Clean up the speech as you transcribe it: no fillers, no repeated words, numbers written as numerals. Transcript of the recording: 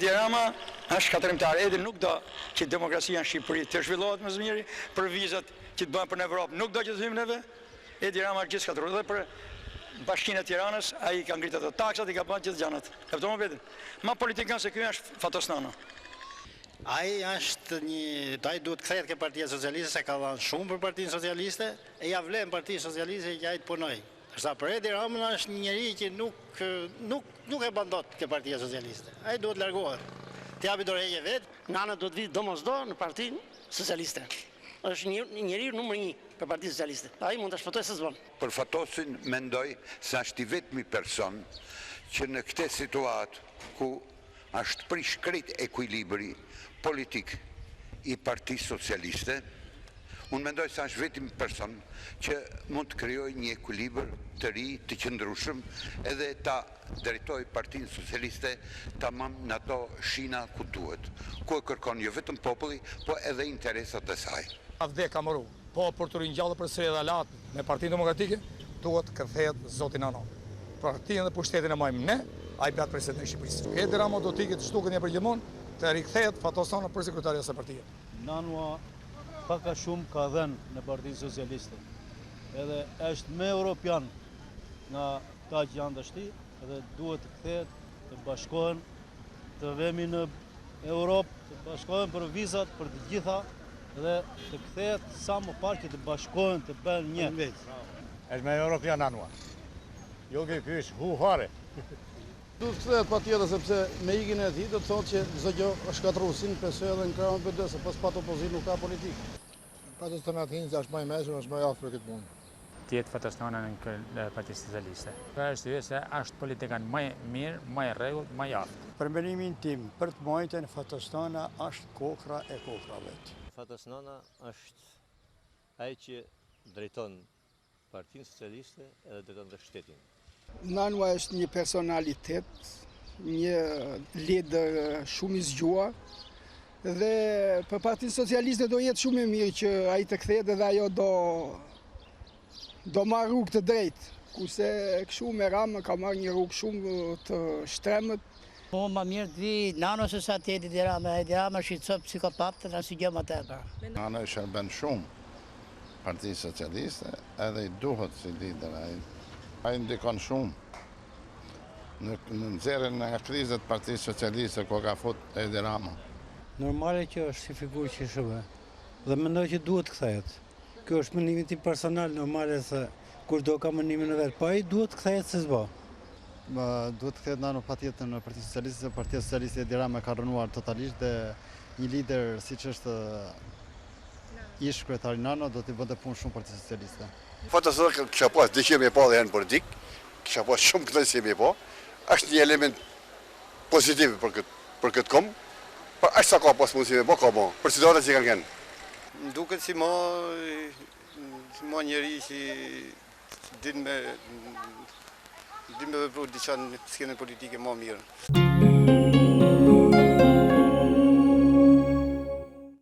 Edi Rama është katërimtar. Edi nuk do që demokracia në Shqipëri të zhvillohet më së miri, për vizat që të bëhen për në Evropë nuk do që të hyjmë neve. Edi Rama është gjithë shkatërruar dhe për Bashkinë e Tiranës, ai ka ngritur ato taksat, i ka bërë gjithë gjanat. E kupton vetë. Ma politikan se ky është Fatosnano. Ai duhet kthehet ke Partia Socialiste, se ka dhënë shumë për Partinë Socialiste, e ja vlen Partia Socialiste që ai të punoj. Sa për Edi Ramën është një njeri që nuk e bandot ke Partia Socialiste. Ai duhet largohet. Të japi dorëheqje vetë. Nana do të vi domosdoshmë në Partinë Socialiste. Është një njeriu numër 1 për Partinë Socialiste. Ai mund ta shpëtojë se s'bën. Për Fatosin mendoj se është i vetmi person që në këtë situatë ku është prish krejt ekuilibri politik i Partisë Socialiste, unë mendoj se është vetëm person që mund të krijojë një ekuilibër të ri, të qëndrueshëm, edhe ta drejtojë Partinë Socialiste tamam në ato shina ku duhet, ku e kërkon jo vetëm populli, po edhe interesat e saj. Avde Kamaru, po për të ringjallë përsëri edhe latë me Partinë Demokratike, duhet kthehet zoti Nano. Partinë dhe pushtetin e majmë ne, ai bëhet president i Shqipërisë. Edi Rama do të ikët shtukën një përgjithmonë të rikthehet Fatosnano për sekretaria së partisë. Nano pak a shumë ka dhënë në Partinë Socialiste. Edhe është më europian nga ta që janë dashti, edhe duhet të kthehet, të bashkohen, të vemi në Europë, të bashkohen për vizat për të gjitha, dhe të kthehet sa më parë që të bashkohen, të bëhen një. Është më europian Nano. Jo ky është huhare. Duhet kthehet patjetër sepse me ikjen e tij do të thotë që çdo gjë është shkatërruar, si në PSE edhe në krahun PD, se pas pat opozitë nuk ka politikë. Fatosnano është më i mëshëm, është më i afër këtë punë. Tjetë Fatosnano në Partinë Socialiste. Për arsye se është politikan më i mirë, më i rregullt, më i aftë. Për mendimin tim, për të mojtën Fatosnano është kokra e kokrave. Fatosnano është ai që drejton Partinë Socialiste edhe drejton dhe shtetin. Nano është një personalitet, një lider shumë i zgjuar dhe për Partinë Socialiste do jetë shumë e mirë që ai të kthehet dhe ajo do marrë rrugë të drejtë, kurse kështu me Rama ka marrë një rrugë shumë të shtremët. Po më mirë të vi Nano se sa të Edi Rama. Edi Rama është i copë psikopat në asnjë gjë më tepër. Nano i shërben shumë Partisë Socialiste, edhe i duhet si lider ai. Ai ndikon shumë në nxjerrjen nga krizat Partisë Socialiste ku ka fut Edi Rama. Normale që është si figurë që shëve dhe mendoj që duhet kthehet. Kjo është mendimi tim personal, normale se kushdo ka mendimin e vet, po ai duhet kthehet se s'bë. Duhet kthehet Nano patjetër në Partinë Socialiste, se Partia Socialiste Edi Rama ka rënuar totalisht dhe një lider siç është ish kryetari Nano do t'i bënte punë shumë Partia Socialiste. Fatosnano kisha pas dëshirë me pa dhe në politik, kisha pas shumë kënaqësi me pa. Është një element pozitiv për këtë kom, por është sa ka pas mundësi me pa ka bo, për situata që kanë kënë. Më duket si njeri që din me vepru diçan në skenën politike më mirë.